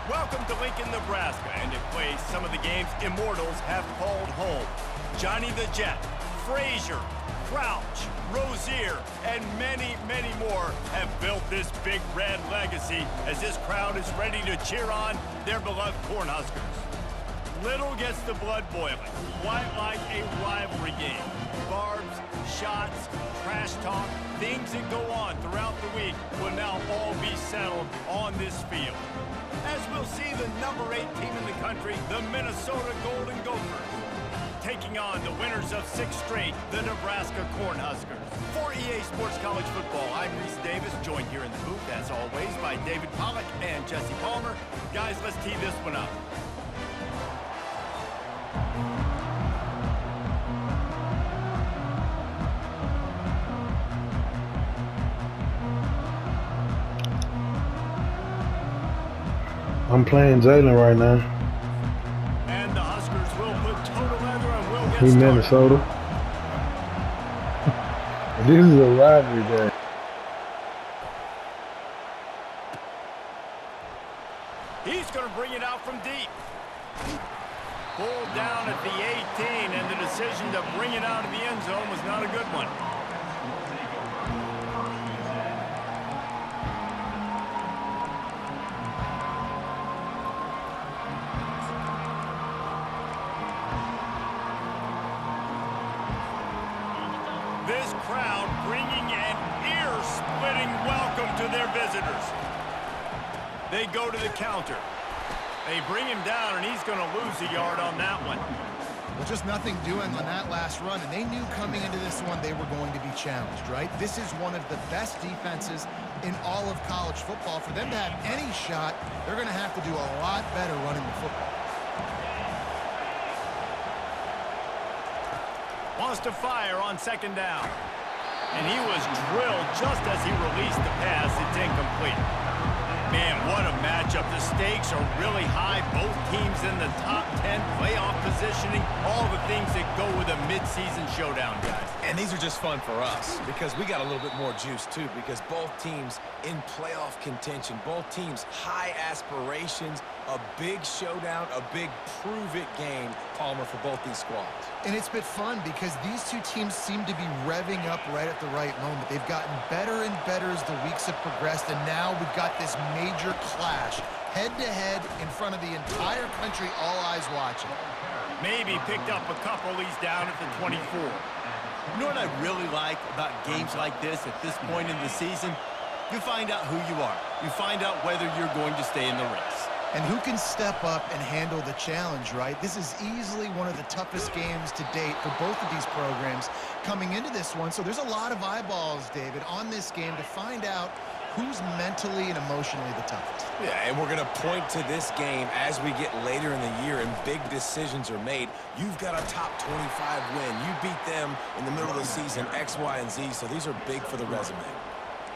Welcome to Lincoln, Nebraska, and it plays some of the games immortals have called home. Johnny the Jet, Frazier, Crouch, Rozier, and many, many more have built this big red legacy as this crowd is ready to cheer on their beloved Cornhuskers. Little gets the blood boiling, quite like a rivalry game. Barbs, shots, trash talk, things that go on throughout the week will now all be settled on this field. As we'll see the number 8 team in the country, the Minnesota Golden Gophers, taking on the winners of 6 straight, the Nebraska Cornhuskers. For EA Sports College Football, I'm Reese Davis, joined here in the booth, as always, by David Pollack and Jesse Palmer. Guys, let's tee this one up. I'm playing Jalen right now. And the Huskers will put total leather and will get He's started. Minnesota. This is a rivalry game. He's going to bring it out from deep. Pulled down at the 18, and the decision to bring it out of the end zone was not a good one. This crowd bringing an ear-splitting welcome to their visitors. They go to the counter. They bring him down, and he's going to lose a yard on that one. Well, just nothing doing on that last run, and they knew coming into this one they were going to be challenged, right? This is one of the best defenses in all of college football. For them to have any shot, they're going to have to do a lot better running the football. Wants to fire on second down. And he was drilled just as he released the pass. It's incomplete. Man, what a matchup. The stakes are really high. Both teams in the top 10, playoff positioning, all the things that go with a midseason showdown, guys. And these are just fun for us because we got a little bit more juice, too, because both teams in playoff contention, both teams high aspirations, a big showdown, a big prove-it game, Palmer, for both these squads. And it's been fun because these two teams seem to be revving up right at the right moment. They've gotten better and better as the weeks have progressed, and now we've got this major clash, head-to-head in front of the entire country, all eyes watching. Maybe picked up a couple. He's down at the 24. You know what I really like about games like this at this point in the season? You find out who you are. You find out whether you're going to stay in the race. And who can step up and handle the challenge, right? This is easily one of the toughest games to date for both of these programs coming into this one. So there's a lot of eyeballs, David, on this game to find out who's mentally and emotionally the toughest. Yeah, and we're going to point to this game as we get later in the year and big decisions are made. You've got a top 25 win. You beat them in the middle of the season, X, Y, and Z, so these are big for the resume.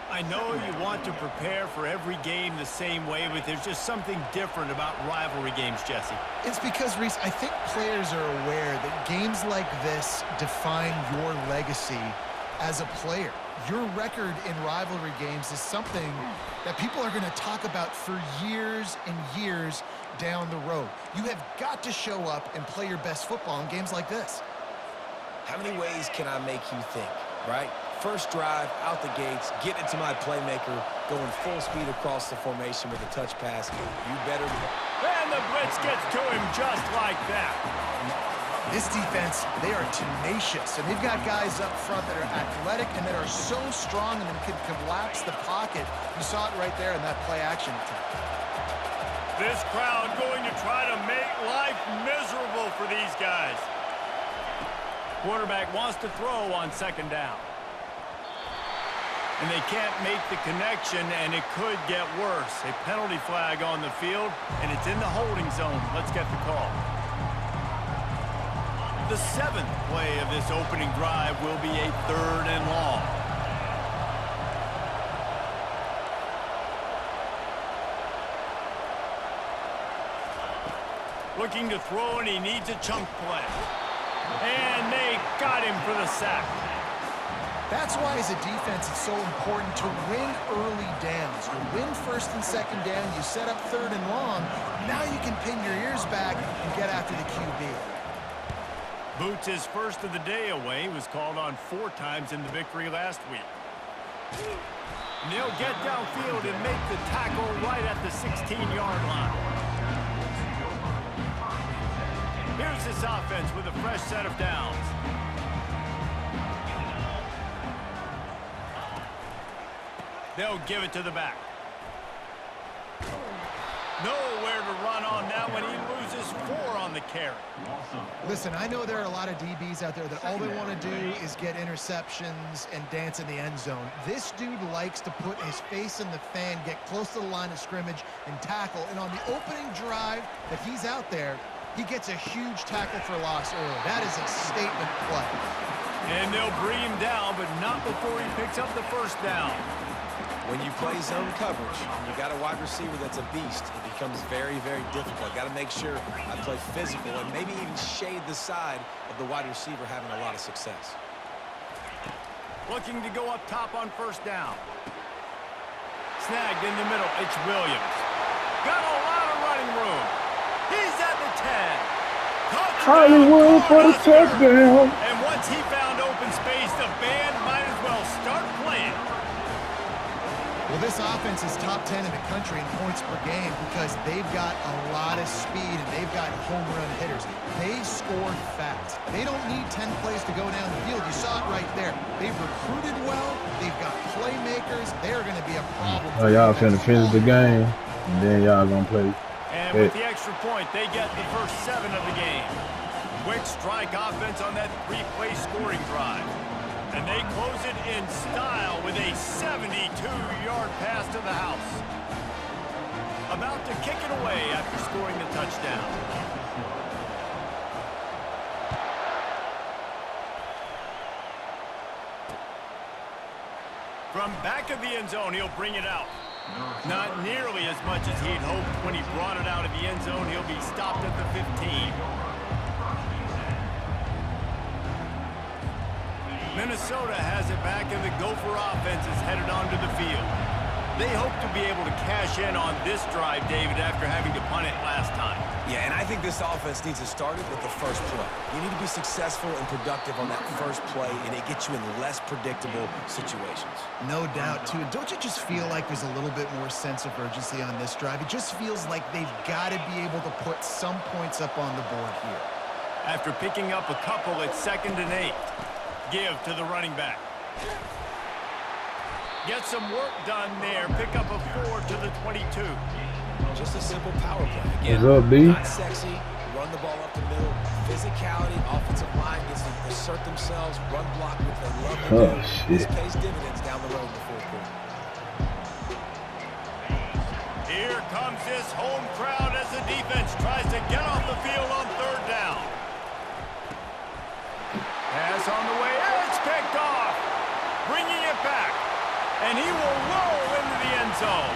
I know you want to prepare for every game the same way, but there's just something different about rivalry games, Jesse. It's because, Reese, I think players are aware that games like this define your legacy as a player. Your record in rivalry games is something that people are going to talk about for years and years down the road. You have got to show up and play your best football in games like this. How many ways can I make you think, right? First drive, out the gates, get into my playmaker, going full speed across the formation with a touch pass. You better... And the blitz gets to him just like that. This defense, they are tenacious, and they've got guys up front that are athletic and that are so strong and can collapse the pocket. You saw it right there in that play-action attempt. This crowd going to try to make life miserable for these guys. Quarterback wants to throw on second down. And they can't make the connection, and it could get worse. A penalty flag on the field, and it's in the holding zone. Let's get the call. The 7th play of this opening drive will be a 3rd and long. Looking to throw, and he needs a chunk play. And they got him for the sack. That's why, as a defense, it's so important to win early downs. You win first and second down, you set up third and long. Now you can pin your ears back and get after the QB. Boots' first of the day away was called on 4 times in the victory last week. And they'll get downfield and make the tackle right at the 16-yard line. Here's this offense with a fresh set of downs. They'll give it to the back. Nowhere to run on that when he loses 4 on the carry. Listen, I know there are a lot of DBs out there that all they want to do is get interceptions and dance in the end zone. This dude likes to put his face in the fan, get close to the line of scrimmage, and tackle. And on the opening drive that he's out there, he gets a huge tackle for loss early. That is a statement play. And they'll bring him down, but not before he picks up the first down. When you play zone coverage and you got a wide receiver that's a beast, it becomes very, very difficult. Got to make sure I play physical and maybe even shade the side of the wide receiver having a lot of success. Looking to go up top on first down. Snagged in the middle. It's Williams. Got a lot of running room. He's at the 10. Hollywood for the touchdown. And once he found open space, the band might as well start playing. Well, this offense is top 10 in the country in points per game because they've got a lot of speed and they've got home run hitters. They score fast. They don't need 10 plays to go down the field. You saw it right there. They've recruited well. They've got playmakers. They're going to be a problem. Oh, y'all finna finish the game, and then y'all gonna play. And with the extra point, they get the first 7 of the game. Quick strike offense on that 3-play scoring drive. And they close it in style with a 72-yard pass to the house. About to kick it away after scoring the touchdown. From back of the end zone, he'll bring it out. Not nearly as much as he'd hoped when he brought it out of the end zone. He'll be stopped at the 15. Minnesota has it back, and the Gopher offense is headed onto the field. They hope to be able to cash in on this drive, David, after having to punt it last time. Yeah, and I think this offense needs to start it with the first play. You need to be successful and productive on that first play, and it gets you in less predictable situations. No doubt, too. Don't you just feel like there's a little bit more sense of urgency on this drive? It just feels like they've got to be able to put some points up on the board here. After picking up a couple at 2nd and 8. Give to the running back. Get some work done there. Pick up a 4 to the 22. Just a simple power play. Again, What's up, B? not sexy, run the ball up the middle. Physicality, offensive line gets to assert themselves, run block, which they love to do. This pays dividends down the road in the 4th quarter. Here comes this home crowd as the defense tries to get off the field on 3rd down. Pass on the way, and it's picked off. Bringing it back, and he will roll into the end zone.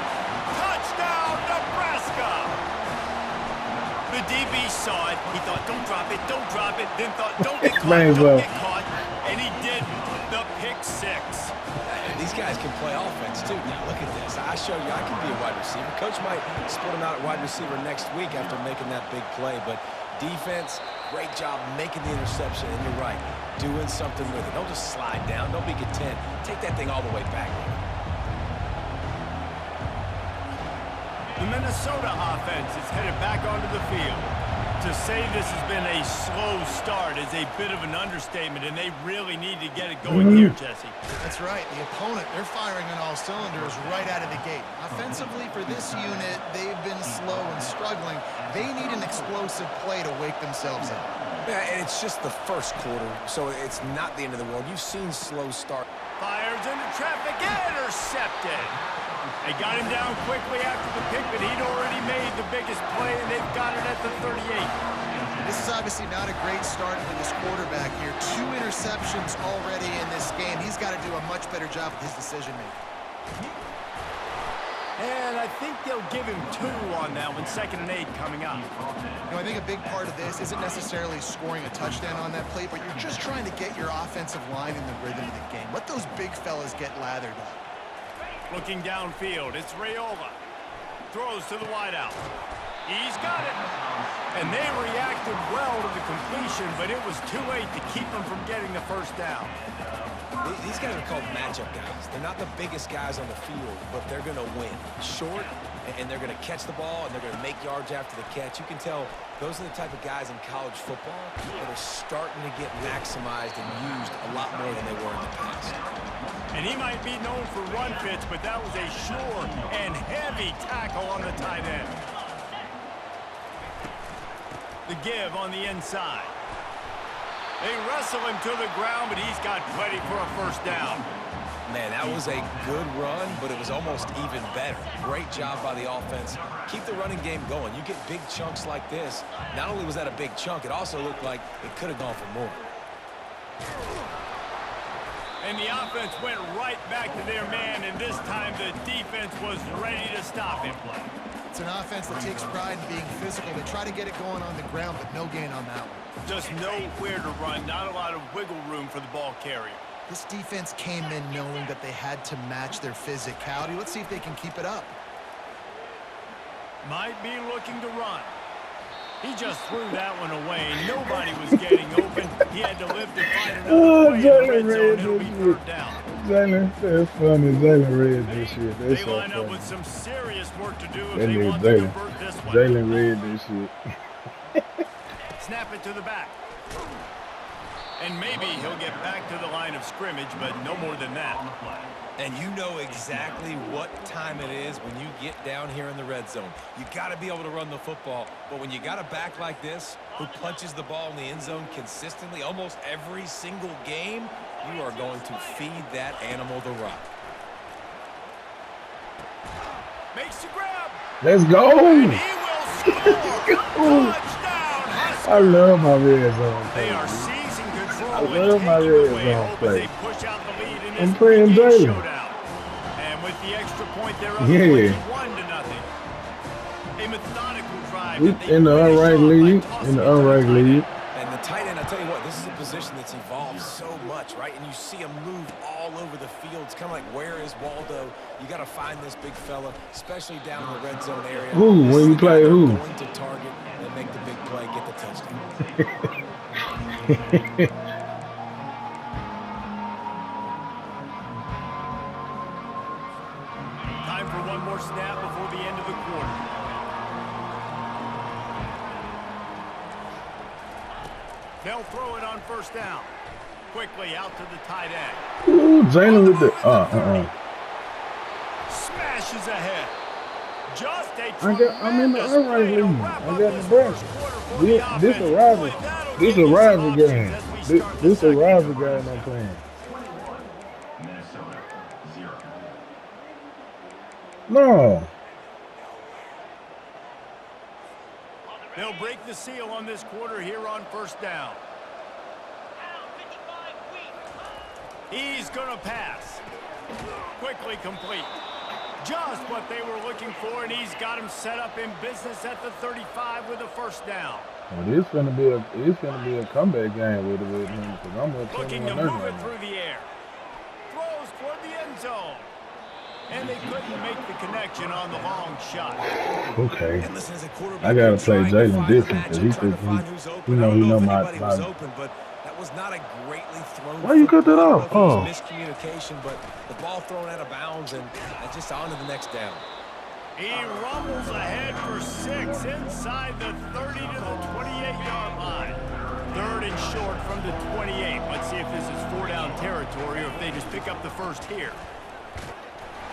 Touchdown, Nebraska! The DB saw it. He thought, don't drop it, don't drop it. Then thought, don't get caught, don't get caught. And he didn't. The pick 6. These guys can play offense, too. Now, look at this. I showed you I can be a wide receiver. Coach might split him out at wide receiver next week after making that big play, but defense, great job making the interception, and you're right, doing something with it. Don't just slide down. Don't be content. Take that thing all the way back. The Minnesota offense is headed back onto the field. To say this has been a slow start is a bit of an understatement, and they really need to get it going here, Jesse. That's right. The opponent, they're firing on all cylinders right out of the gate. Offensively, for this unit, they've been slow and struggling. They need an explosive play to wake themselves up. Yeah, and it's just the first quarter, so it's not the end of the world. You've seen slow start. Fires into traffic, intercepted. They got him down quickly after the pick, but he'd already made the biggest play, and they've got it at the 38. This is obviously not a great start for this quarterback here. 2 interceptions already in this game. He's got to do a much better job with his decision-making. And I think they'll give him 2 on that one, 2nd and 8 coming up. You know, I think a big part of this isn't necessarily scoring a touchdown on that play, but you're just trying to get your offensive line in the rhythm of the game. Let those big fellas get lathered up. Looking downfield, it's Raiola. Throws to the wideout. He's got it. And they reacted well to the completion, but it was too late to keep them from getting the first down. These guys are called matchup guys. They're not the biggest guys on the field, but they're going to win. Short, and they're going to catch the ball, and they're going to make yards after the catch. You can tell those are the type of guys in college football that are starting to get maximized and used a lot more than they were in the past. And he might be known for run fits, but that was a sure and heavy tackle on the tight end. The give on the inside. They wrestle him to the ground, but he's got plenty for a first down. Man, that was a good run, but it was almost even better. Great job by the offense. Keep the running game going. You get big chunks like this. Not only was that a big chunk, it also looked like it could have gone for more. And the offense went right back to their man, and this time the defense was ready to stop him. It's an offense that takes pride in being physical. They try to get it going on the ground, but no gain on that one. Just nowhere to run, not a lot of wiggle room for the ball carrier. This defense came in knowing that they had to match their physicality. Let's see if they can keep it up. Might be looking to run. He just threw that one away. Nobody was getting open. He had to live to find another play in the red zone. It'll be 3rd down. Jalen, that's funny. Jalen read this shit. That's They so line up funny. with some serious work to do if That they nigga want to convert this one. Jalen read this shit. Snap it to the back. And maybe he'll get back to the line of scrimmage, but no more than that. And you know exactly what time it is when you get down here in the red zone. You got to be able to run the football, but when you got a back like this who punches the ball in the end zone consistently almost every single game, you are going to feed that animal the rock. Makes the grab. Let's go. And he will score. Touchdown, Husker. I love my red zone. They are seizing control I and love my taking red away zone hope as play. they push out the lead in I'm this playing three-game Jalen. showdown. And with the extra point, they're up Yeah. 21-0. A methodical drive. We that they in the finish unranked off by league. tossing In the it to the unranked tight end. league. And the tight end, I tell you what, this is a position that's evolved so much, right? And you see him move all over the field. It's kind of like, where is Waldo? You got to find this big fella, especially down in the red zone area. Who? This When is you the guy play they're who? going to target and make the big play, get the touchdown. Time for one more snap before the end of the quarter. They'll throw it on 1st down. Quickly out to the tight end. Ooh, Jalen with the Smashes ahead. Just a I'm in the tremendous unranked play to league. wrap I up got this Nebraska. first quarter for the This a offense. rival. Boy, that'll This give a you some rival options game. as we start the This a second rival quarter. game I'm playing. No. They'll break the seal on this quarter here on 1st down. He's going to pass. Quickly complete. Just what they were looking for, and he's got him set up in business at the 35 with a 1st down. Well, it's gonna be a comeback game with him because I'm gonna Looking to move it through the air. Throws for the end zone. And they couldn't make the connection on the long shot. Okay. And listen, as a quarterback, I gotta you're play trying to Jalen find the different because he matchup, trying think to find who's open. he I don't know if my anybody was my. open, but that was not a greatly thrown. Why you cut that football. off? I don't know if it Oh. was miscommunication, but the ball thrown out of bounds and just on to the next down. He rumbles ahead for 6 inside the 30 to the 28-yard line. 3rd and short from the 28. Let's see if this is 4-down territory or if they just pick up the first here.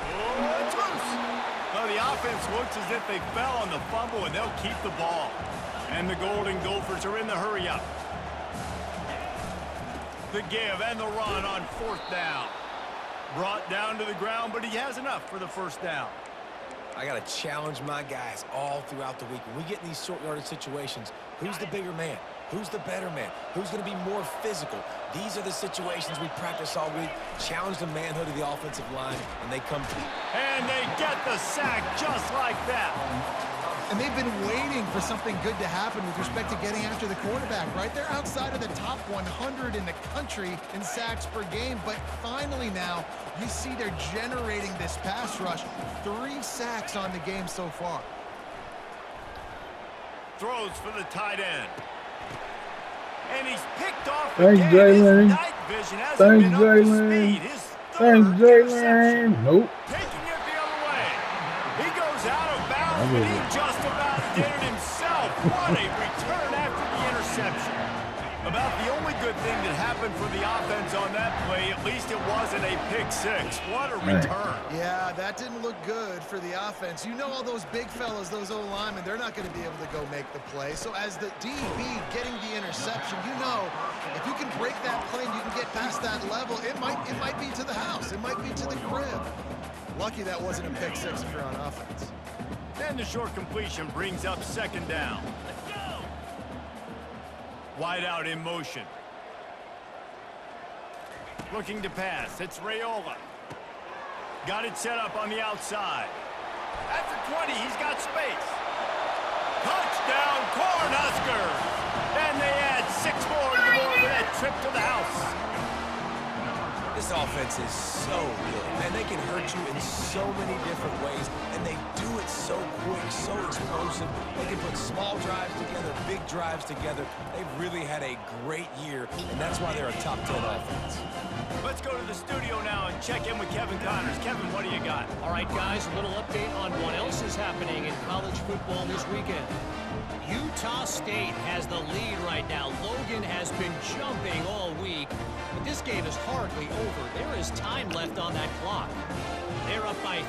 Oh, it's loose. Well, the offense looks as if they fell on the fumble, and they'll keep the ball. And the Golden Gophers are in the hurry-up. The give and the run on 4th down. Brought down to the ground, but he has enough for the 1st down. I got to challenge my guys all throughout the week. When we get in these short yardage situations, who's the bigger man? Who's the better man? Who's going to be more physical? These are the situations we practice all week. Challenge the manhood of the offensive line, and they come through. And they get the sack just like that. And they've been waiting for something good to happen with respect to getting after the quarterback, right? They're outside of the top 100 in the country in sacks per game, but finally now you see they're generating this pass rush. 3 sacks on the game so far. Throws for the tight end. And he's picked off Thanks, again. Jalen. His night vision hasn't Thanks, been up to Jalen. speed. His Thanks, third Jalen. interception. Nope. Taking it the other way. He goes out of bounds, but he just about did it himself. What a return after the interception. About the only good thing that happened for the offense on that play, at least it wasn't a pick six. What a return. Yeah, that didn't look good for the offense. You know all those big fellas, those O-linemen, they're not going to be able to go make the play. So as the DB getting the interception, you know, if you can break that play and you can get past that level, it might be to the house. It might be to the crib. Lucky that wasn't a pick six if you're on offense. And the short completion brings up second down. Wide out in motion. Looking to pass. It's Raiola. Got it set up on the outside. At the 20, he's got space. Touchdown, Cornhuskers! And they add 6 more to the board with that trip to the house. This offense is so good. Man, they can hurt you in so many different ways, and they do it so quick, so explosive. They can put small drives together, big drives together. They've really had a great year, and that's why they're a top 10 offense. Let's go to the studio now and check in with Kevin Connors. Kevin, what do you got? All right, guys, a little update on what else is happening in college football this weekend. Utah State has the lead right now. Logan has been jumping all week, but this game is hardly over. There is time left on that clock. They're up by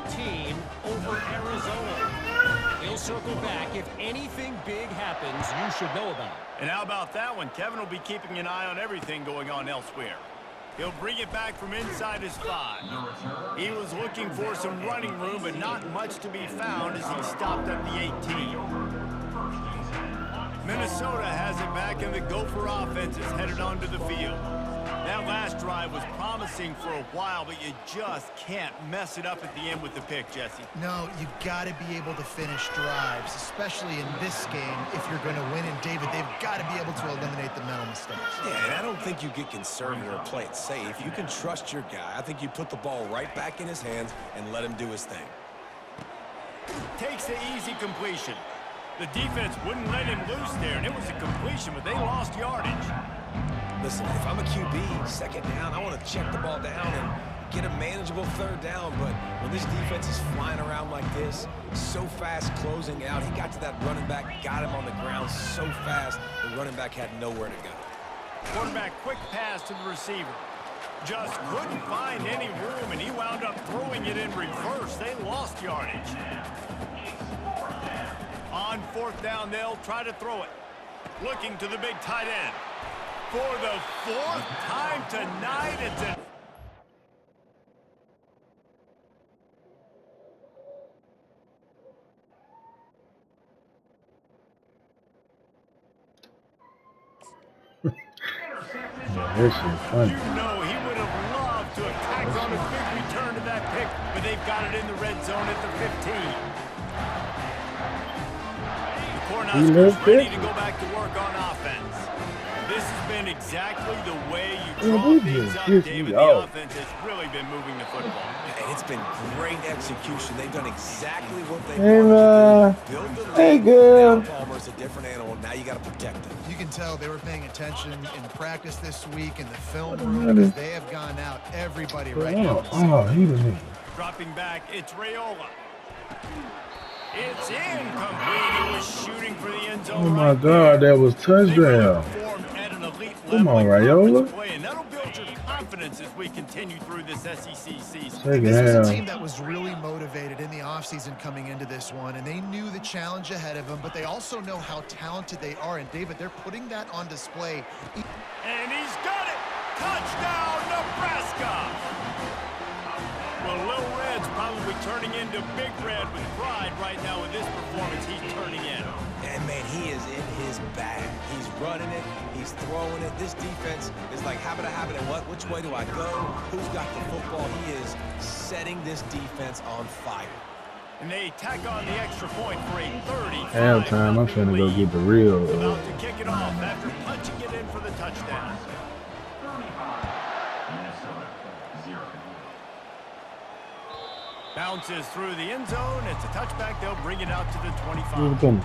13 over Arizona. We'll circle back. If anything big happens, you should know about it. And how about that one? Kevin will be keeping an eye on everything going on elsewhere. He'll bring it back from inside his 5. He was looking for some running room, but not much to be found as he stopped at the 18. Minnesota has it back, and the Gopher offense is headed onto the field. That last drive was promising for a while, but you just can't mess it up at the end with the pick, Jesse. No, you got to be able to finish drives, especially in this game if you're going to win. And David, they've got to be able to eliminate the mental mistakes. Yeah, and I don't think you get conservative or play it safe. You can trust your guy. I think you put the ball right back in his hands and let him do his thing. Takes the easy completion. The defense wouldn't let him loose there, and it was a completion, but they lost yardage. Listen, if I'm a QB, second down, I want to check the ball down and get a manageable third down. But when this defense is flying around like this, so fast closing out, he got to that running back, got him on the ground so fast, the running back had nowhere to go. Quarterback quick pass to the receiver. Just couldn't find any room, and he wound up throwing it in reverse. They lost yardage. On fourth down, they'll try to throw it. Looking to the big tight end. For the 4th time tonight, it's a... This is funny. You know he would have loved to have tagged on a big return to that pick, but they've got it in the red zone at the 15. The Cornhuskers ready to go back to work on offense. This has been exactly the way you draw things up, David. The offense has really been moving the football. And it's been great execution. They've done exactly what they wanted to do. Build the lead. Hey, girl. Now Palmer's a different animal. Now you got to protect him. You can tell they were paying attention in practice this week in the film room because they have gone out everybody right now. Oh, he was in. Dropping back, it's Raiola. It's incomplete. He was shooting for the end zone. Oh my God, that was touchdown. Come on, Raiola. And that'll build your confidence as we continue through this SEC season. This is a team that was really motivated in the offseason coming into this one, and they knew the challenge ahead of them, but they also know how talented they are. And David, they're putting that on display. And he's got it. Touchdown, Nebraska. the Little Red's probably turning into Big Red with pride right now with this performance he's turning in. And, man, he is in his bag. He's running it. He's throwing it. This defense is like, habit, and what? Which way do I go? Who's got the football? He is setting this defense on fire. And they tack on the extra point for a 35 Halftime, I'm trying to go get the real. About to kick it off after punching it in for the touchdown. Bounces through the end zone. It's a touchback. They'll bring it out to the 25.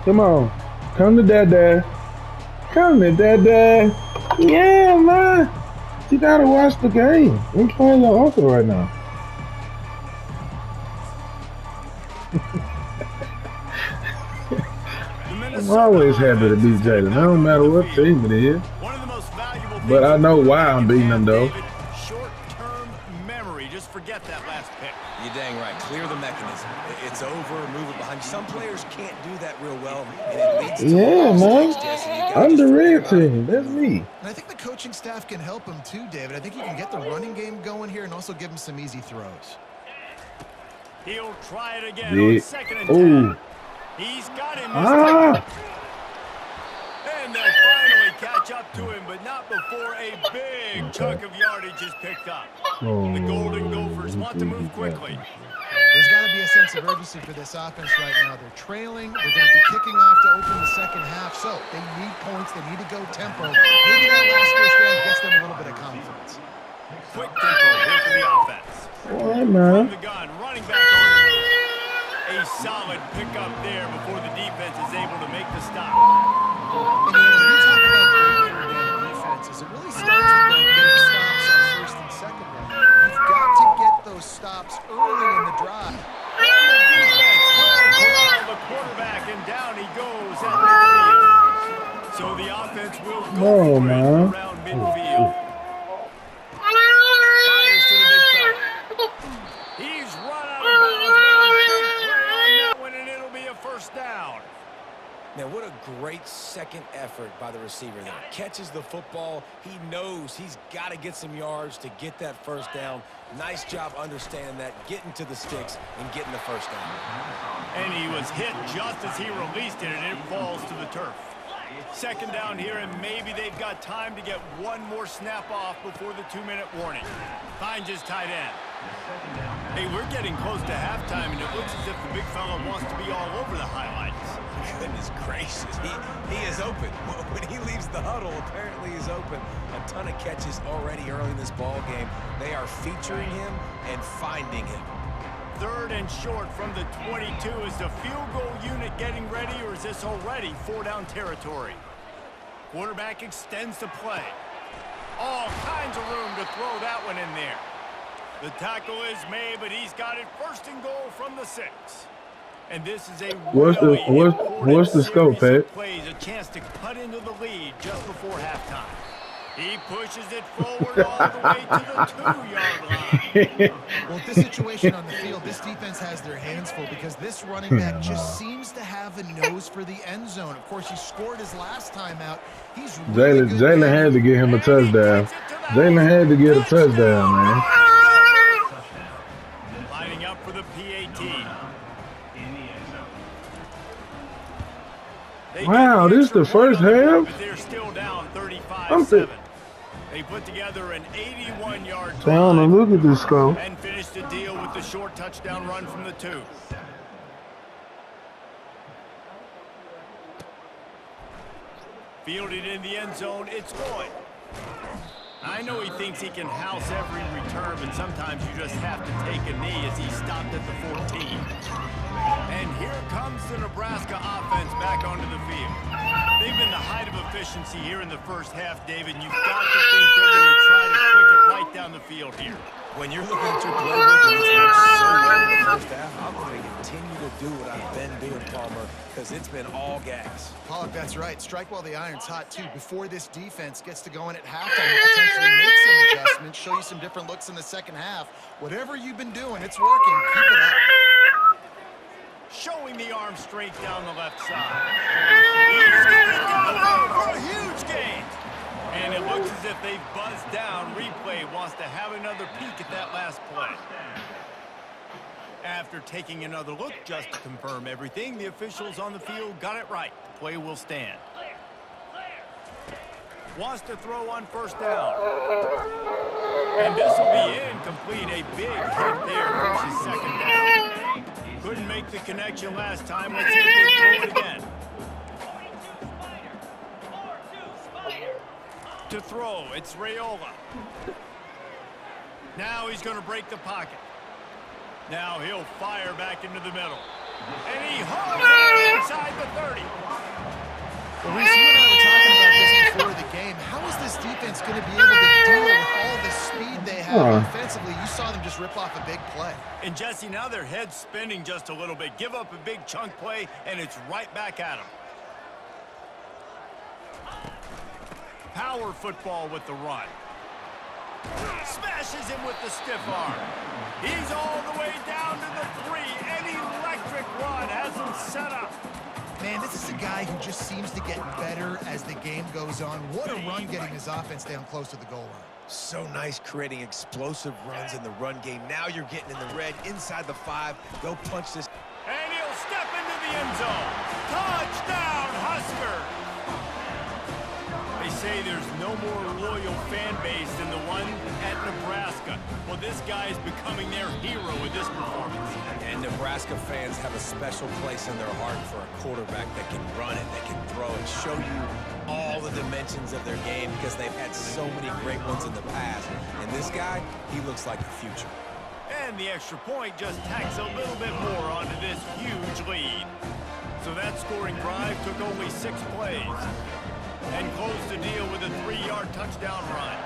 Come on. Come to Dad. Come to Dad. Yeah, man. You gotta watch the game. I'm playing your uncle right now. I'm always happy to beat Jalen. It don't matter what team it is. One of the most valuable But I know why I'm beating them, though. Short-term memory. Just forget that last pick. You're dang right. Clear the mechanism. It's over. Move it behind. Some players can't do that real well, and it leads to man. I'm the red it. team. That's me. And I think the coaching staff can help him too, David. I think he can get the running game going here and also give him some easy throws. He'll try it again on second and 10. He's got him. And they'll finally catch up to him, but not before a big chunk of yardage is picked up. The Golden Gophers want to move quickly. There's got to be a sense of urgency for this offense right now. They're trailing. They're going to be kicking off to open the second half, so they need points. They need to go tempo. Maybe that last first down gets them a little bit of confidence. Quick tempo here for the offense. All right, man. From the gun, running back on the move. A solid pickup there before the defense is able to make the stop. And when you talk about great third-down defenses, it really starts with them getting stops on first and second down. You've got to get those stops early in the drive. And the defense will corral the quarterback, and down he goes at midfield. So the offense will go for it around midfield. Fires to the big fella. He's run out of bounds, but a big play on that one, and it'll be a first down. Man, what a great second effort by the receiver there. Catches the football. He knows he's got to get some yards to get that first down. Nice job understanding that, getting to the sticks and getting the first down. And he was hit just as he released it, and it falls to the turf. Second down here, and maybe they've got time to get one more snap off before the 2-minute warning. Finds his tight end. Hey, we're getting close to halftime, and it looks as if the big fella wants to be all over the highlights. Goodness gracious, he is open. When he leaves the huddle, apparently he's open. A ton of catches already early in this ball game. They are featuring him and finding him. Third and short from the 22. Is the field goal unit getting ready, or is this already 4-down territory? Quarterback extends the play. All kinds of room to throw that one in there. The tackle is made, but he's got it first and goal from the 6. And this is a what's the scope, Pat? Plays a chance to cut into the lead just before halftime. He pushes it forward all the way to the 2-yard line. Well, with this situation on the field, this defense has their hands full because this running back just seems to have a nose for the end zone. Of course, he scored his last time out. He's really Jalen had to get him a touchdown. Jalen had to get a touchdown, man. Lining up for the PAT. Wow, this is the first half? But they're still down 35-7. They put together an 81-yard drive and look at this score. and finished the deal with the short touchdown run from the 2. Fielded in the end zone, it's Lloyd. I know he thinks he can house every return, but sometimes you just have to take a knee as he stopped at the 14. And here comes the Nebraska offense back onto the field. They've been the height of efficiency here in the first half, David, and you've got to think they're going to try to quick it right down the field here. When you're looking at your playbook and it's worked so well in the first half, I'm going to continue to do what I've been doing, Palmer, because it's been all gas. Pollock, that's right. Strike while the iron's hot, too. Before this defense gets to going at halftime, potentially make some adjustments, show you some different looks in the second half. Whatever you've been doing, it's working. Keep it up. Showing the arm straight down the left side. He's going to go for a huge gain. And it looks as if they've buzzed down. Replay wants to have another peek at that last play. After taking another look just to confirm everything, the officials on the field got it right. The play will stand. Wants to throw on first down. And this will be incomplete. A big hit there, which is second down. Couldn't make the connection last time. Let's see if they throw it again. To throw, it's Raiola. Now he's going to break the pocket. Now he'll fire back into the middle. And he hauls it inside the 30. Well, Reese, you and I were talking about this before the game. How is this defense going to be able to deal with all the speed they have offensively? You saw them just rip off a big play. And Jesse, now their head's spinning just a little bit. Give up a big chunk play, and it's right back at them. Power football with the run. Smashes him with the stiff arm. He's all the way down to the 3. An electric run has him set up. Man, this is a guy who just seems to get better as the game goes on. What a run getting his offense down close to the goal line. So nice creating explosive runs in the run game. Now you're getting in the red inside the 5. Go punch this. And he'll step into the end zone. Touchdown, Husker. They say there's no more loyal fan base than the one at Nebraska. Well, this guy is becoming their hero with this performance. And Nebraska fans have a special place in their heart for a quarterback that can run it, that can throw it, show you all the dimensions of their game because they've had so many great ones in the past. And this guy, he looks like the future. And the extra point just tacks a little bit more onto this huge lead. So that scoring drive took only 6 plays. And closed the deal with a 3-yard touchdown run.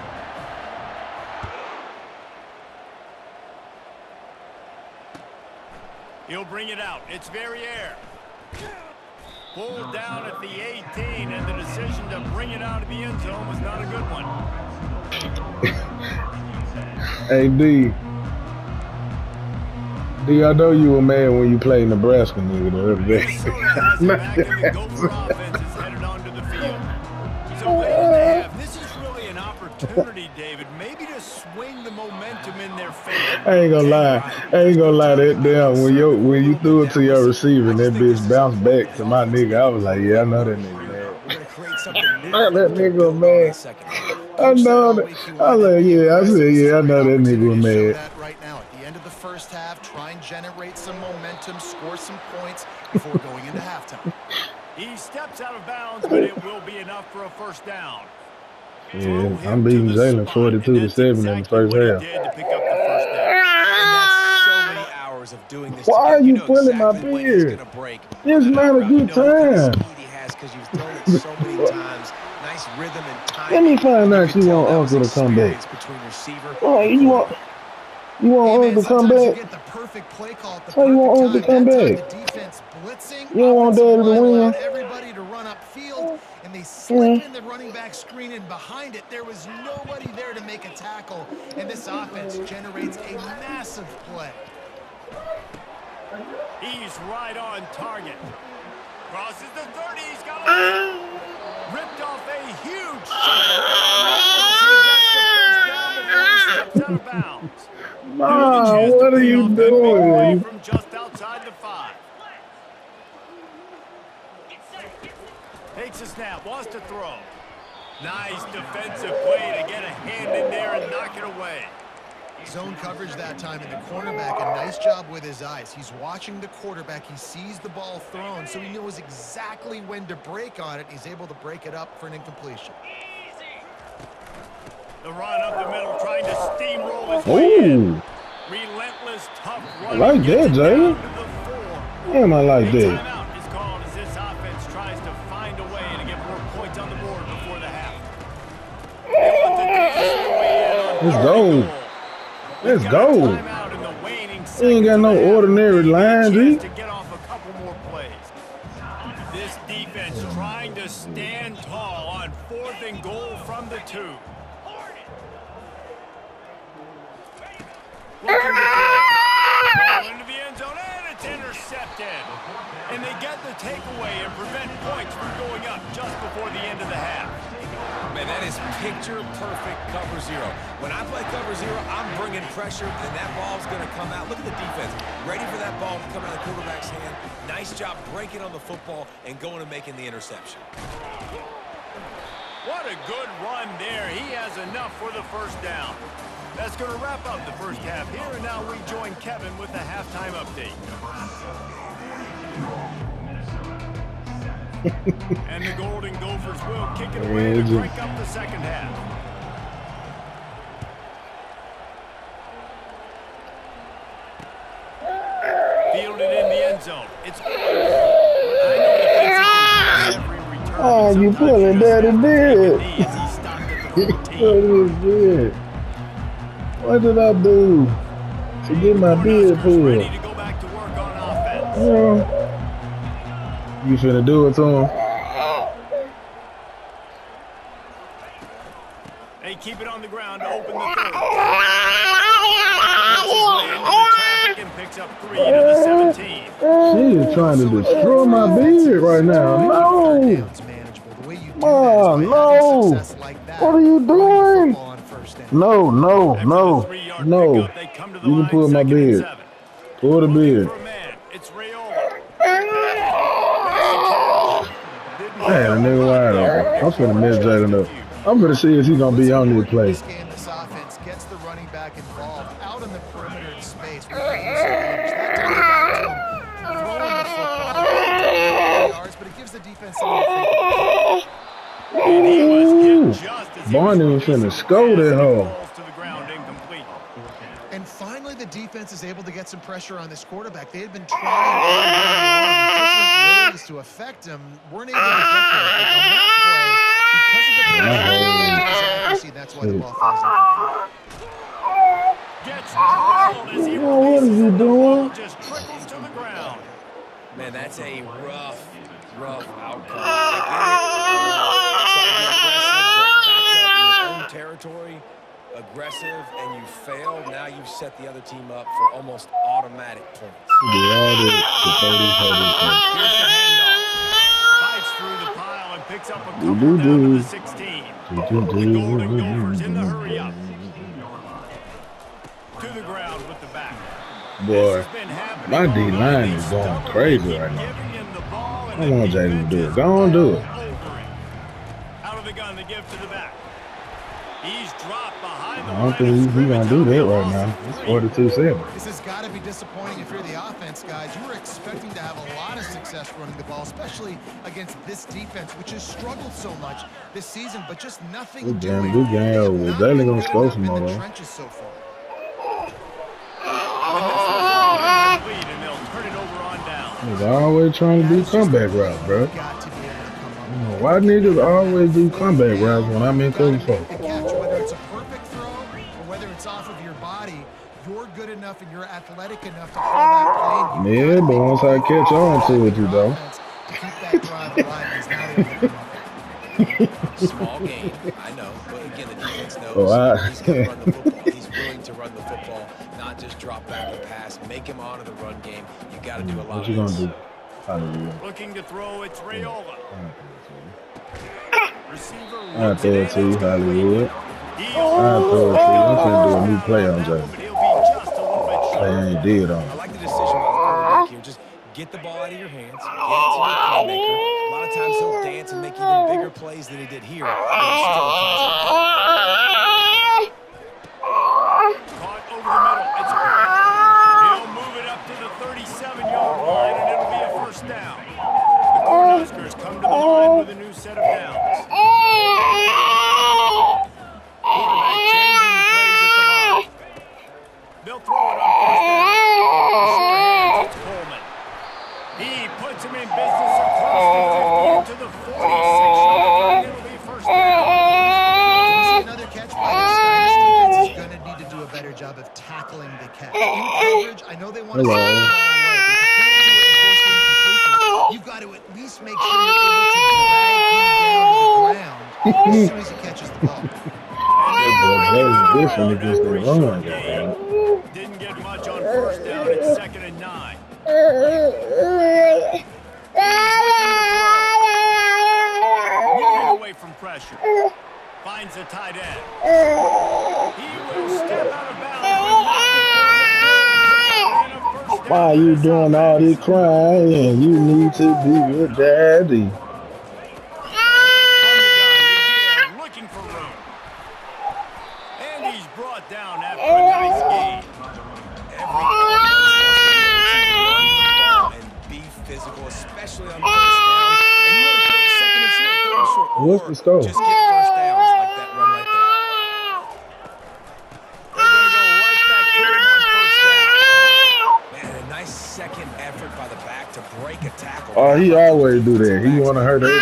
He'll bring it out. It's Verrier. Pulled down at the 18, and the decision to bring it out of the end zone was not a good one. Hey, D, I know you were mad when you played Nebraska, nigga, the other day. Minnesota has it back, and the Gopher offense is headed onto the field. So late in the half, this is really an opportunity, David, maybe to swing the momentum in their favor. I ain't gonna lie, that damn when you threw it to your receiver and that bitch bounced back to my nigga, I was like, yeah, I know that nigga mad. We're gonna create something new. That nigga mad. I know that. I was like, yeah, I said, yeah, I know that nigga was mad. Right now, at the end of the first half, try and generate some momentum, score some points before going into halftime. He steps out of bounds, but it will be enough for a first down. Yeah, I'm beating Jalen 42-7 in the first half. Did to pick up the first down. And that's so many hours of doing this. Why are together. you know pulling my exactly when he's beard? gonna break. It's not a good time. He has because you've thrown it so many times. Nice rhythm and timing. Let me find out you want That Uncle was to come back. experience between receiver. Oh, you want Uncle to come Sometimes you back? get the perfect play call at the How you want perfect Uncle to come time. That time back? the defense blitzing. You don't want offensive Daddy to line win? allowed everybody to run upfield, and they slip in the running back screen, and behind it, there was nobody there to make a tackle, and this offense generates a massive play. He's right on target. Crosses the 30. He's got a ripped off a huge shot. He gets the first down before he steps out of bounds. Mom, what are you doing? From just outside the 5. Takes a snap, wants to throw. Nice defensive play to get a hand in there and knock it away. Zone coverage that time, and the cornerback, a nice job with his eyes. He's watching the quarterback. He sees the ball thrown, so he knows exactly when to break on it. He's able to break it up for an incompletion. The run up the middle, trying to steamroll his way in. Ooh, Relentless, tough I run. like that, Jalen. Jalen. Damn, I like that. Timeout is called as this offense tries to find a way to get more points on the board before the half. They want to dance their way in on Let's third and go. goal. Let's We've got a go. timeout in the waning We ain't got no seconds of the half. ordinary line, Chance G. to get off a couple more plays. This defense trying to stand tall on 4th and goal from the 2. Looking to throw. Ball into the end zone, and it's intercepted. And they get the takeaway and prevent points from going up just before the end of the half. Man, that is picture-perfect cover zero. When I play cover zero, I'm bringing pressure, and that ball's going to come out. Look at the defense. Ready for that ball to come out of the quarterback's hand. Nice job breaking on the football and going and making the interception. What a good run there. He has enough for the first down. That's going to wrap up the first half here, and now we join Kevin with the halftime update. And the Golden Gophers will kick it away to break up the second half. Fielded in the end zone. It's Oh, you pulling Daddy Beard. What did I do to get my beard pulled? Ready to go back to work on offense. You finna do it to him? They keep it on the ground to open the third. Traffic and picks up 3 to the 17. She is trying to destroy my beard right now. No! Mom, no! What are you doing? No, no, no, no. You can pull my beard. Pull the beard. Man, a nigga wide open. I'm finna miss Jalen up. I'm gonna see if he's gonna be on this play. This game, this offense gets the running back involved out in the perimeter in space. Yards, but it gives the defense something. Barney was finna score that hole. And finally, the defense is able to get some pressure on this quarterback. They had been trying different ways to affect him. Weren't able to get there. But on that play, because of the that's why the ball falls in. What is he doing? Just trickles to the ground. Man, that's a rough outcome. Territory, aggressive, and you failed. Now you've set the other team up for almost automatic points. Here's the handoff. Fights through the pile and picks up a couple down to the 16. The Golden Gophers in the hurry up. To the ground with the back. Boy, my D-line is going crazy right now. I want Jalen to do it. Go on, do it. Out of the gun, the give to the back. He's dropped behind the I don't think he's gonna do that right now. It's 42-7. This has got to be disappointing if you're the offense, guys. You were expecting to have a lot of success running the ball, especially against this defense, which has struggled so much this season, but just nothing doing. Good game. Jalen gonna score some more though. Trenches so far. And they'll turn it over on down. He's always trying to do comeback routes, bro. Why niggas always do comeback routes when I'm in cover four? Whether it's a perfect throw or whether it's off of your body, you're good enough and you're athletic enough to call that play. Yeah, but once I catch on to it, you know. Small game, I know, but again, the defense knows he's going to run the football. He's willing to run the football, not just drop back and pass, make him honor the run game. You got to do a lot what you of gonna this. do? Looking to throw, it's Rayola. Receiver. I'll throw it to you, Hollywood. I'll throw it to you. I'm finna do a new play on Jalen. Play ain't did on I it. like the decision by the quarterback here. Just get the ball out of your hands, get it to your playmaker. A lot of times he'll dance and make even bigger plays than he did here. Caught over the middle. It's He'll move it up to the 37-yard line, and it'll be a first down. The Cornhuskers come to the line with a new set of downs. Quarterback changing the plays at the line. They'll throw it on first down. Sure hands, it's Coleman. He puts him in business across the 50 to the 46-yard line. It'll be first down. Another catch by this guy. This defense is going to need to do a better job of tackling the catch. In coverage, I know they want to send the ball away, but if you can't do it and force the incompletion, you've got to at least make sure you're able to drag him down to the ground as soon as he catches the ball. That is different against the run, guys. Didn't get much on first down. It's 2nd and 9. Moving away from pressure. Finds the tight end. He will step out of bounds. Why are you doing all this crying? You need to be with daddy. From the gun to give, looking for room. And he's brought down after a nice gain. Every offense wants to be able to run the ball and be physical, especially on first downs. And you want to create second and short, third and short, What's or the score? just get first downs like that run right there. They're going to go right back to him on first down. Man, a nice second effort by the back to break a tackle. Oh, he always do that. He want to hurt everybody.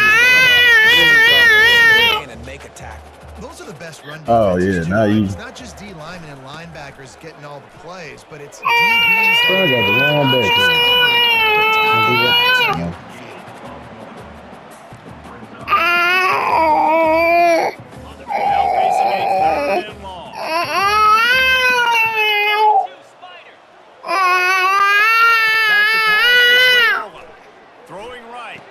And make a tackle. Those are the best run defenses. Oh, yeah, now you. It's not just D linemen and linebackers getting all the plays, but it's DBs I got the wrong back. Now facing a third and long. Back to pass, it's Rayola. Throwing right.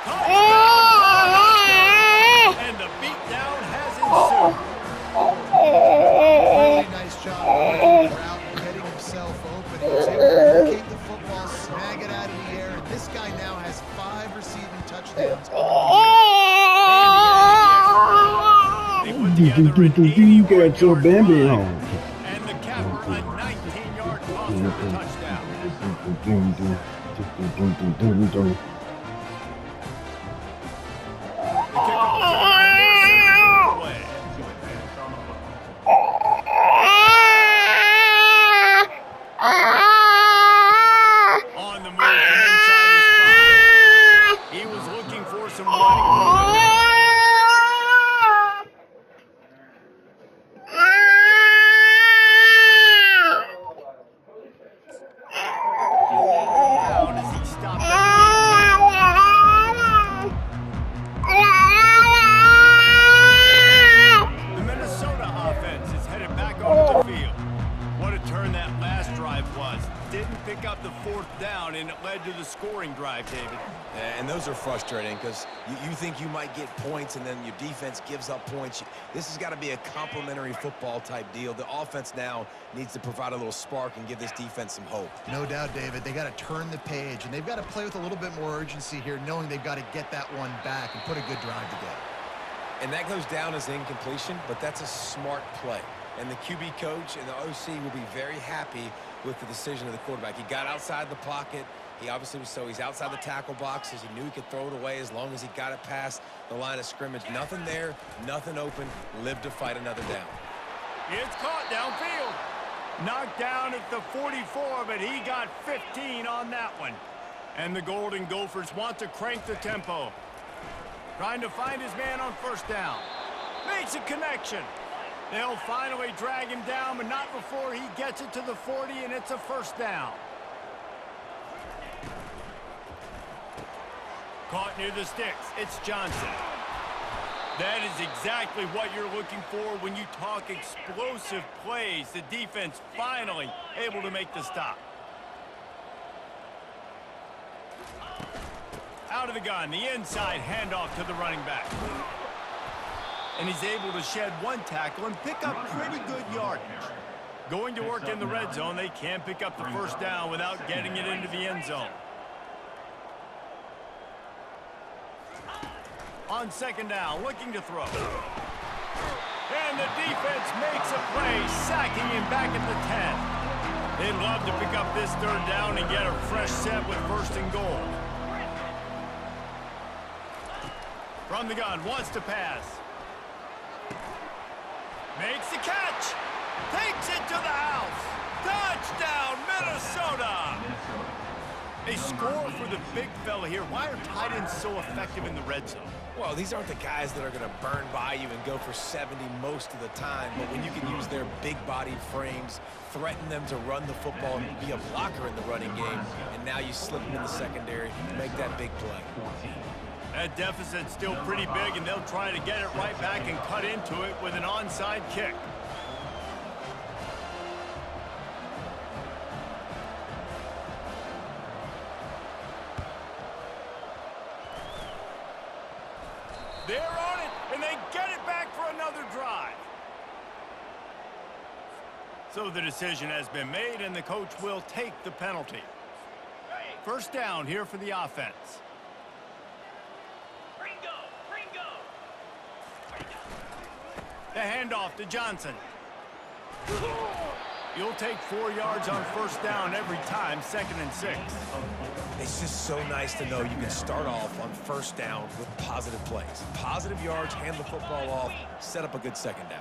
Touchdown! And the beatdown has ensued. Really nice job of running the route and getting himself open. He was able to locate the football, snag it out of the air, and this guy now has 5 receiving touchdowns. You got your Bambi on. And the capper, a 19-yard toss for the touchdown. The kickoff away. On the move from inside his 5. He was looking for some running room. Down as he stopped at the Minnesota offense is headed back onto the field. What a turn that last drive was. Didn't pick up the 4th down, and it led to the scoring drive, David. And those are frustrating because you think you might get points and then your defense gives up points. This has got to be a complementary football type deal. The offense now needs to provide a little spark and give this defense some hope. No doubt, David. They got to turn the page, and they've got to play with a little bit more urgency here, knowing they've got to get that one back and put a good drive together. And that goes down as incompletion, but that's a smart play. And the QB coach and the OC will be very happy with the decision of the quarterback. He got outside the pocket. He obviously was he's outside the tackle boxes. He knew he could throw it away as long as he got it past the line of scrimmage. Nothing there, nothing open. Lived to fight another down. It's caught downfield. Knocked down at the 44, but he got 15 on that one. And the Golden Gophers want to crank the tempo. Trying to find his man on first down. Makes a connection. They'll finally drag him down, but not before he gets it to the 40, and it's a first down. Caught near the sticks. It's Johnson. That is exactly what you're looking for when you talk explosive plays. The defense finally able to make the stop. Out of the gun, the inside handoff to the running back. And he's able to shed one tackle and pick up pretty good yardage. Going to work in the red zone, they can't pick up the first down without getting it into the end zone. On second down, looking to throw. And the defense makes a play, sacking him back at the 10. They'd love to pick up this third down and get a fresh set with first and goal. From the gun, wants to pass. Makes the catch. Takes it to the house. Touchdown, Minnesota. A score for the big fella here. Why are tight ends so effective in the red zone? Well, these aren't the guys that are going to burn by you and go for 70 most of the time, but when you can use their big-bodied frames, threaten them to run the football and be a blocker in the running game, and now you slip them in the secondary, make that big play. That deficit's still pretty big, and they'll try to get it right back and cut into it with an onside kick. They're on it. And they get it back for another drive. So the decision has been made, and the coach will take the penalty. First down here for the offense. The handoff to Johnson. You'll take 4 yards on first down every time, 2nd and 6. It's just so nice to know you can start off on first down with positive plays. Positive yards, hand the football off, set up a good second down.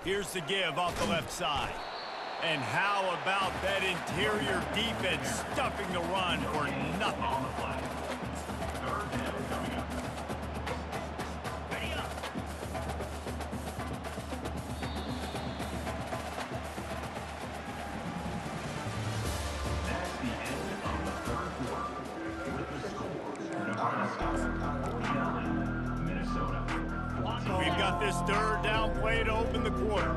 Here's the give off the left side. And how about that interior defense stuffing the run for nothing? We've got this 3rd down play to open the quarter.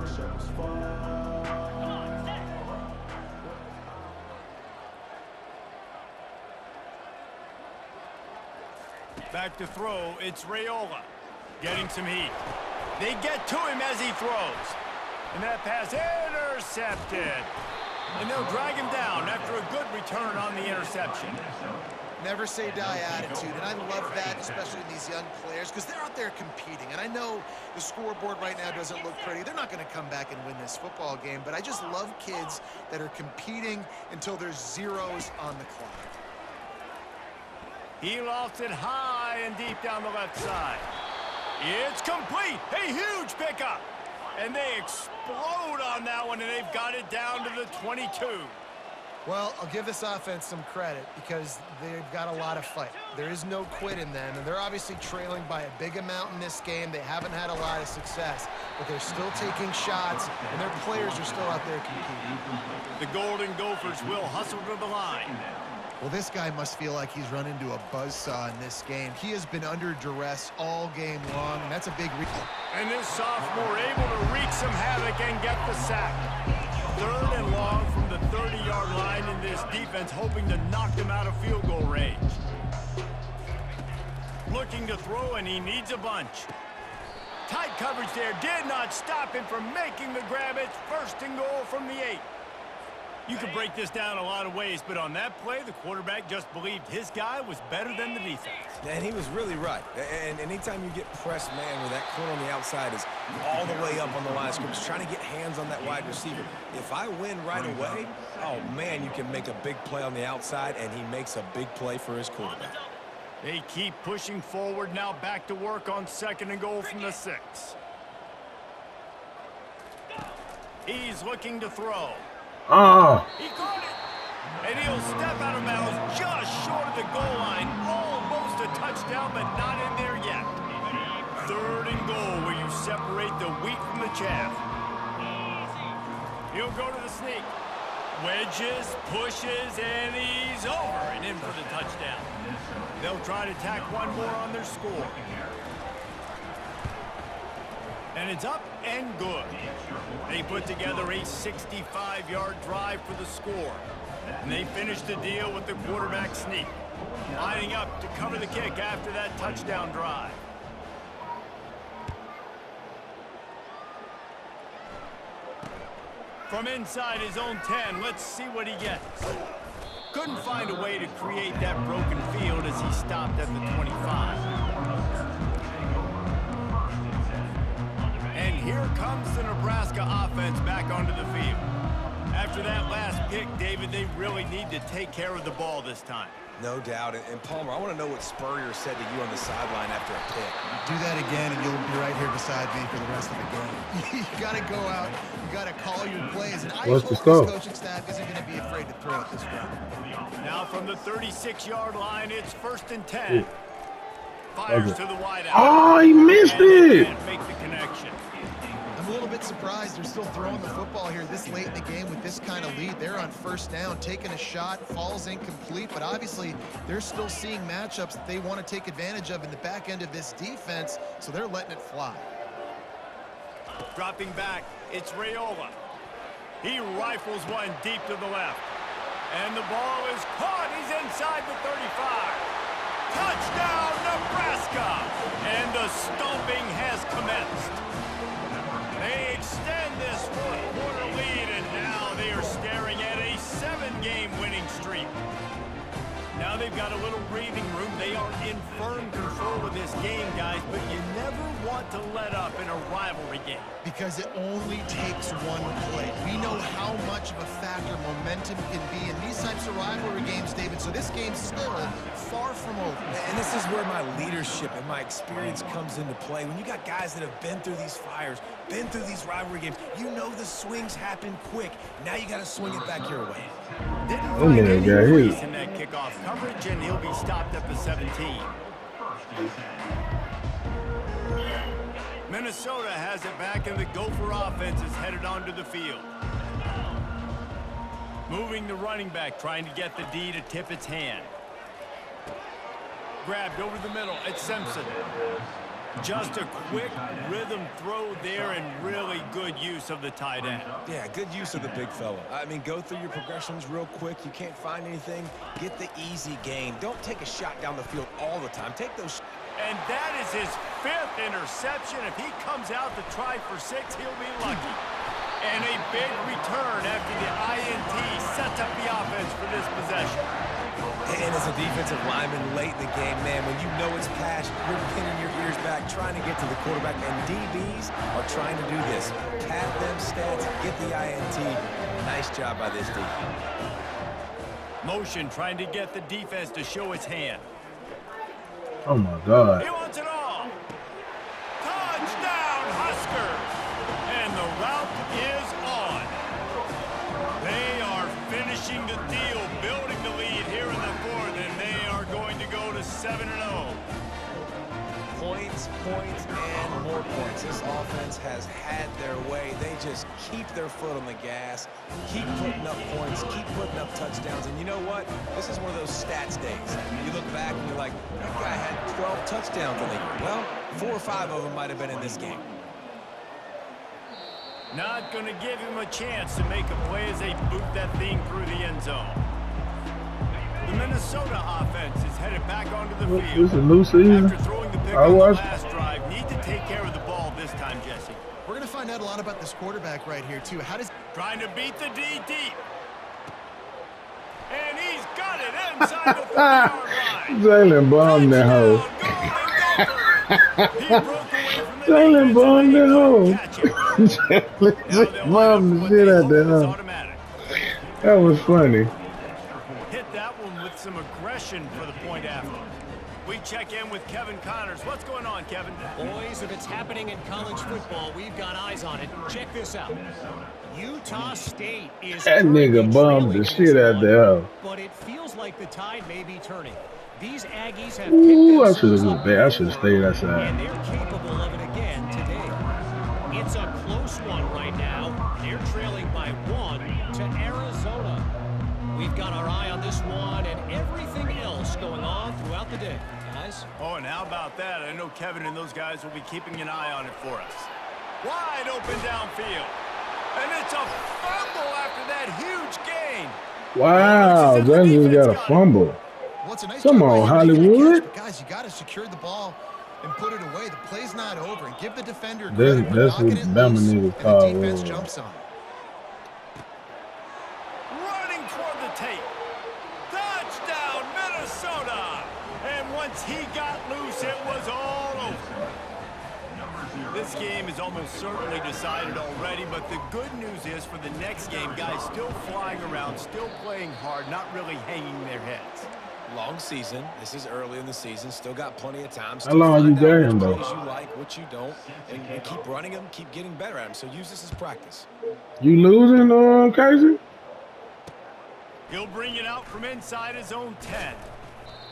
Back to throw, it's Raiola. Getting some heat. They get to him as he throws. And that pass intercepted. And they'll drag him down after a good return on the interception. Never say die attitude, and I love that, especially in these young players, because they're out there competing. And I know the scoreboard right now doesn't look pretty. They're not going to come back and win this football game, but I just love kids that are competing until there's zeros on the clock. He lofts it high and deep down the left side. It's complete. A huge pickup. And they explode on that one, and they've got it down to the 22. Well, I'll give this offense some credit because they've got a lot of fight. There is no quit in them, and they're obviously trailing by a big amount in this game. They haven't had a lot of success, but they're still taking shots, and their players are still out there competing. The Golden Gophers will hustle to the line. Well, this guy must feel like he's run into a buzzsaw in this game. He has been under duress all game long, and that's a big reason. And this sophomore able to wreak some havoc and get the sack. 3rd and long from the 30-yard line in this defense, hoping to knock them out of field goal range. Looking to throw, and he needs a bunch. Tight coverage there did not stop him from making the grab. It's 1st and goal from the 8. You could break this down a lot of ways, but on that play, the quarterback just believed his guy was better than the defense. And he was really right. And anytime you get pressed man where that corner on the outside is all the way up on the line of scrimmage, trying to get hands on that wide receiver. If I win right away, oh, man, you can make a big play on the outside, and he makes a big play for his quarterback. They keep pushing forward, now back to work on 2nd and goal from the 6. He's looking to throw. He caught it. And he'll step out of bounds just short of the goal line. Almost a touchdown, but not in there yet. 3rd and goal where you separate the wheat from the chaff. He'll go to the sneak. Wedges, pushes, and he's over and in for the touchdown. They'll try to tack one more on their score. And it's up and good. They put together a 65-yard drive for the score. And they finish the deal with the quarterback sneak. Lining up to cover the kick after that touchdown drive. From inside his own 10, let's see what he gets. Couldn't find a way to create that broken field as he stopped at the 25. And here comes the Nebraska offense back onto the field. After that last pick, David, they really need to take care of the ball this time. No doubt. And Palmer, I want to know what Spurrier said to you on the sideline after a pick. Do that again, and you'll be right here beside me for the rest of the game. You got to go out. You got to call your plays. And I hope this coaching staff isn't going to be afraid to throw it this way. Now from the 36-yard line, it's 1st and 10. Fires to the wideout. Oh, he missed it. Can't make the connection. I'm a little bit surprised they're still throwing the football here this late in the game with this kind of lead. They're on 1st down, taking a shot, falls incomplete, but obviously they're still seeing matchups that they want to take advantage of in the back end of this defense, so they're letting it fly. Dropping back, it's Raiola. He rifles one deep to the left. And the ball is caught. He's inside the 35. Touchdown, Nebraska! And the stomping has commenced. They extend this fourth-quarter lead, and now they are staring at a 7-game winning streak. Now they've got a little breathing room. They are in firm control of this game, guys, but you never want to let up in a rivalry game. Because it only takes one play. We know how much of a factor momentum can be in these types of rivalry games, David, so this game's still far from over. And this is where my leadership and my experience comes into play. When you got guys that have been through these fires, been through these rivalry games, you know the swings happen quick. Now you got to swing it back your way. Didn't find any increase in that kickoff coverage, and he'll be stopped at the 17. Minnesota has it back, and the Gopher offense is headed onto the field. Moving the running back, trying to get the D to tip its hand. Grabbed over the middle. It's Simpson. Just a quick rhythm throw there and really good use of the tight end. Yeah, good use of the big fella. I mean, go through your progressions real quick. You can't find anything. Get the easy gain. Don't take a shot down the field all the time. Take those. And that is his 5th interception. If he comes out to try for 6, he'll be lucky. And a big return after the INT sets up the offense for this possession. And as a defensive lineman late in the game, man, when you know it's pass, you're pinning your ears back, trying to get to the quarterback, and DBs are trying to do this. Pad them stats, get the INT. Nice job by this D. Motion trying to get the defense to show its hand. Oh, my God. He wants it all. Touchdown, Huskers. And the route is on. They are finishing the deal, building the lead here in the 4th, and they are going to go to 7-0. Points, and more points. This offense has had their way. They just keep their foot on the gas, keep putting up points, keep putting up touchdowns. And you know what? This is one of those stats days. You look back and you're like, that guy had 12 touchdowns in the year. Well, 4 or 5 of them might have been in this game. Not going to give him a chance to make a play as they boot that thing through the end zone. The Minnesota offense is headed back onto the field. This is a new season. After throwing the pick on the last drive, need to take care of the ball this time, Jesse. We're going to find out a lot about this quarterback right here, too. How does... Trying to beat the D deep. And he's got it inside the 30-yard line. Jalen bombed that hole. Jalen bombed that hole. Jalen bombed the shit out that hole. That was funny. Hit that one with some aggression for the point after. We check in with Kevin Connors. What's going on, Kevin? Boys, if it's happening in college football, we've got eyes on it. Check this out. Utah State is that nigga bombed the shit out there. But it feels like the tide may be turning. These Aggies have Ooh, I should have went back. I should have stayed outside. And they're capable of it again today. It's a close one right now. They're trailing by 1 to Arizona. We've got our eye on this one and everything else going on throughout the day, guys. Oh, and how about that? I know Kevin and those guys will be keeping an eye on it for us. Wide open downfield. And it's a fumble after that huge gain. Wow, that nigga got a fumble. Well, it's a nice Come on, Hollywood. Catch, guys, you got to secure the ball and put it away. The play's not over. And give the defender a That's what Bama niggas call the defense jumps on. Running toward the tape. Touchdown, Minnesota. And once he got loose, it was all over. This game is almost certainly decided already, but the good news is for the next game, guys still flying around, still playing hard, not really hanging their heads. Long season. This is early in the season. Still got plenty of time. How long you got him, though? What you like, what you don't, and keep running them, keep getting better at them. So use this as practice. You losing, Casey? He'll bring it out from inside his own 10.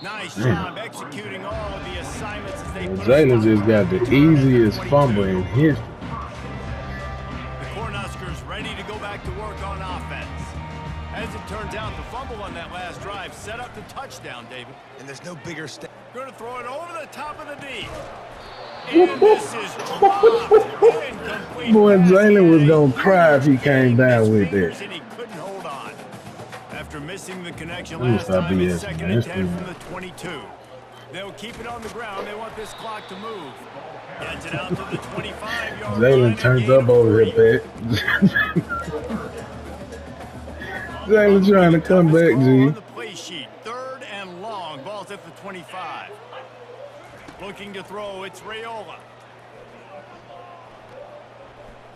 Nice job executing all of the assignments as they put Jalen just got the easiest fumble in history. The Cornhuskers ready to go back to work on offense. As it turns out, the fumble on that last drive set up the touchdown, David. And there's no bigger step. Going to throw it over the top of the D. And this is dropped. Incomplete. Boy, Jalen was going to cry if he came down with it. And he couldn't hold on. After missing the connection last time, it's 2nd and 10 from the 22. They'll keep it on the ground. They want this clock to move. Gets it out to the 25-yard line. Jalen turned up over here, Pat. Jalen trying to come back, G. On the play sheet, 3rd and long. Ball's at the 25. Looking to throw, it's Raiola.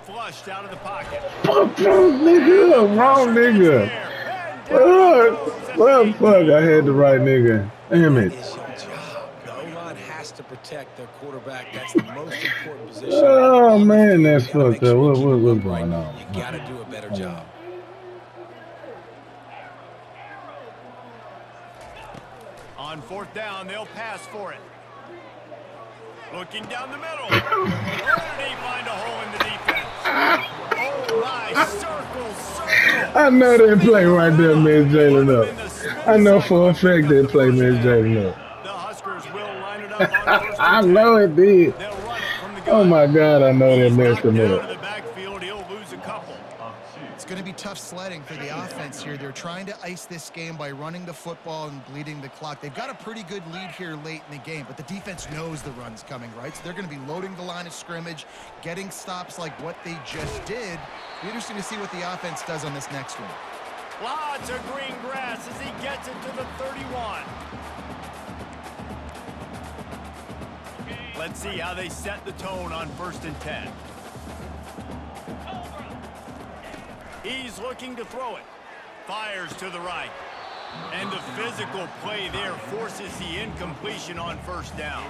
Flushed out of the pocket. Nigga, wrong nigga. Well, fuck, I had the right nigga. Damn it. The O-line has to protect their quarterback. That's the most important position. Oh, man, that's fucked up. What's going on? You got to do a better job. On 4th down, they'll pass for it. Looking down the middle. Where did he find a hole in the defense? Oh, my, circle. I know that play right there, Miss Jalen up. I know for a fact that play Miss Jalen up. The Huskers will line it up on first I and 10. know it did. They'll run it from the gun. Oh, my God, I know that He's messed knocked him down up. to the backfield. He'll lose a couple. It's going to be tough sledding for the offense here. They're trying to ice this game by running the football and bleeding the clock. They've got a pretty good lead here late in the game, but the defense knows the run's coming, right? So they're going to be loading the line of scrimmage, getting stops like what they just did. Be interesting to see what the offense does on this next one. Lots of green grass as he gets it to the 31. Let's see how they set the tone on 1st and 10. He's looking to throw it. Fires to the right. And the physical play there forces the incompletion on 1st down.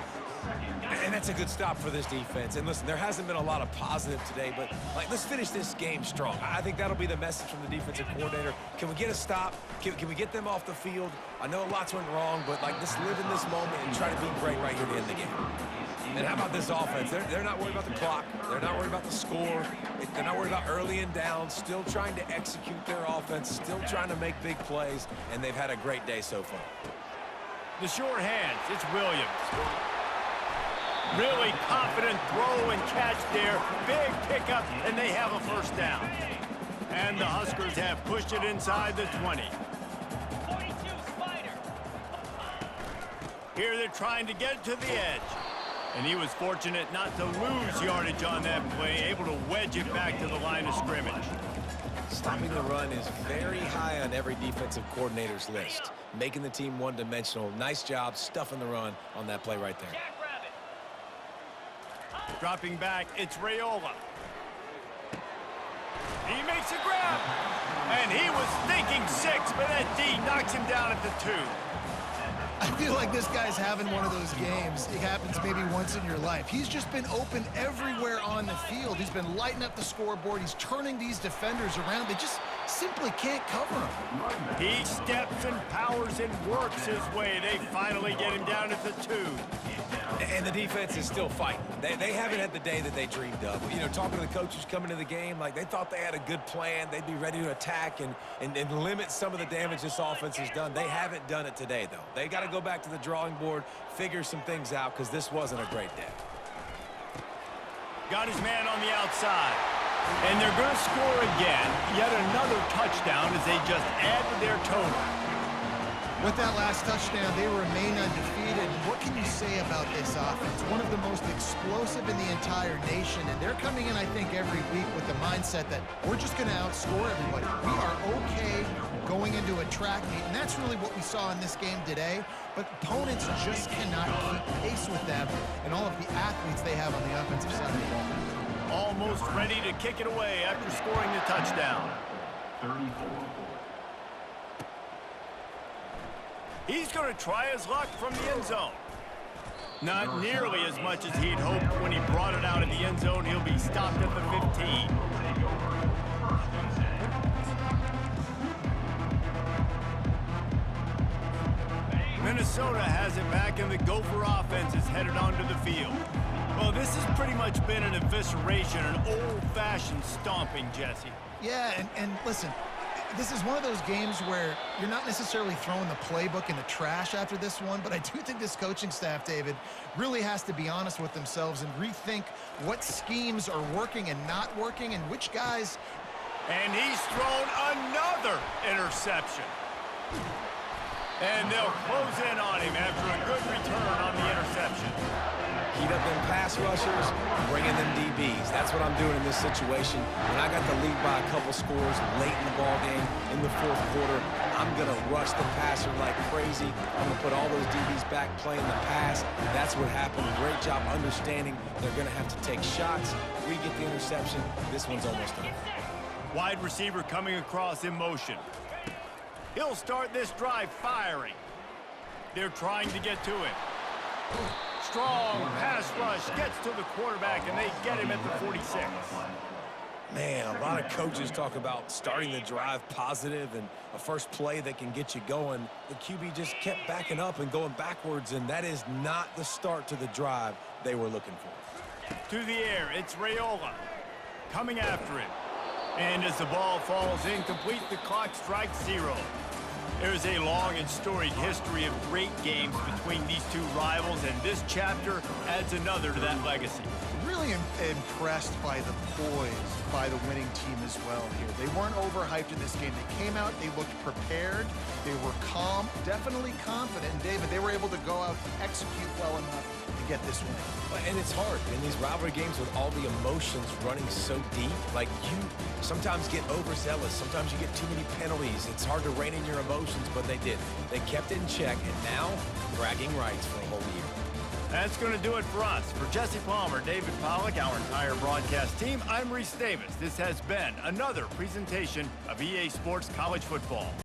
And that's a good stop for this defense. And listen, there hasn't been a lot of positive today, but let's finish this game strong. I think that'll be the message from the defensive coordinator. Can we get a stop? Can we get them off the field? I know lots went wrong, but let's live in this moment and try to be great right here to end the game. And how about this offense? They're not worried about the clock. They're not worried about the score. They're not worried about early and down. Still trying to execute their offense. Still trying to make big plays. And they've had a great day so far. The short hands, it's Williams. Really confident throw and catch there. Big pickup, and they have a 1st down. And the Huskers have pushed it inside the 20. Here they're trying to get to the edge. And he was fortunate not to lose yardage on that play, able to wedge it back to the line of scrimmage. Stopping the run is very high on every defensive coordinator's list. Making the team one-dimensional. Nice job stuffing the run on that play right there. Dropping back, it's Raiola. He makes a grab. And he was thinking 6, but that D knocks him down at the 2. I feel like this guy's having one of those games. It happens maybe once in your life. He's just been open everywhere on the field. He's been lighting up the scoreboard. He's turning these defenders around. They just simply can't cover him. He steps and powers and works his way. They finally get him down at the 2. And the defense is still fighting. They haven't had the day that they dreamed of. You know, talking to the coaches coming to the game, like they thought they had a good plan. They'd be ready to attack and limit some of the damage this offense has done. They haven't done it today, though. They got to go back to the drawing board, figure some things out, because this wasn't a great day. Got his man on the outside. And they're going to score again. Yet another touchdown as they just add to their total. With that last touchdown, they remain undefeated. What can you say about this offense? One of the most explosive in the entire nation, and they're coming in, I think, every week with the mindset that we're just going to outscore everybody. We are okay going into a track meet, and that's really what we saw in this game today. But opponents just cannot keep pace with them and all of the athletes they have on the offensive side of the ball. Almost ready to kick it away after scoring the touchdown. 34. He's going to try his luck from the end zone. Not nearly as much as he'd hoped when he brought it out of the end zone. He'll be stopped at the 15. Minnesota has it back, and the Gopher offense is headed onto the field. Well, this has pretty much been an evisceration, an old-fashioned stomping, Jesse. Yeah, and listen, this is one of those games where you're not necessarily throwing the playbook in the trash after this one, but I do think this coaching staff, David, really has to be honest with themselves and rethink what schemes are working and not working and which guys. And he's thrown another interception. And they'll close in on him after a good return on the interception. Heat up them pass rushers, bring in them DBs. That's what I'm doing in this situation. When I got the lead by a couple scores late in the ball game in the fourth quarter, I'm going to rush the passer like crazy. I'm going to put all those DBs back playing the pass. That's what happened. Great job understanding they're going to have to take shots. We get the interception. This one's almost done. Wide receiver coming across in motion. He'll start this drive firing. They're trying to get to it. Strong pass rush gets to the quarterback, and they get him at the 46. Man, a lot of coaches talk about starting the drive positive and a first play that can get you going. The QB just kept backing up and going backwards, and that is not the start to the drive they were looking for. To the air, it's Raiola coming after him. And as the ball falls incomplete, the clock strikes 0. There's a long and storied history of great games between these two rivals, and this chapter adds another to that legacy. Really impressed by the poise by the winning team as well here. They weren't overhyped in this game. They came out, they looked prepared, they were calm, definitely confident. And David, they were able to go out and execute well enough to get this win. And it's hard in these rivalry games with all the emotions running so deep. Like, you sometimes get overzealous. Sometimes you get too many penalties. It's hard to rein in your emotions, but they did. They kept it in check, and now bragging rights for a whole year. That's going to do it for us. For Jesse Palmer, David Pollack, our entire broadcast team, I'm Reese Davis. This has been another presentation of EA Sports College Football.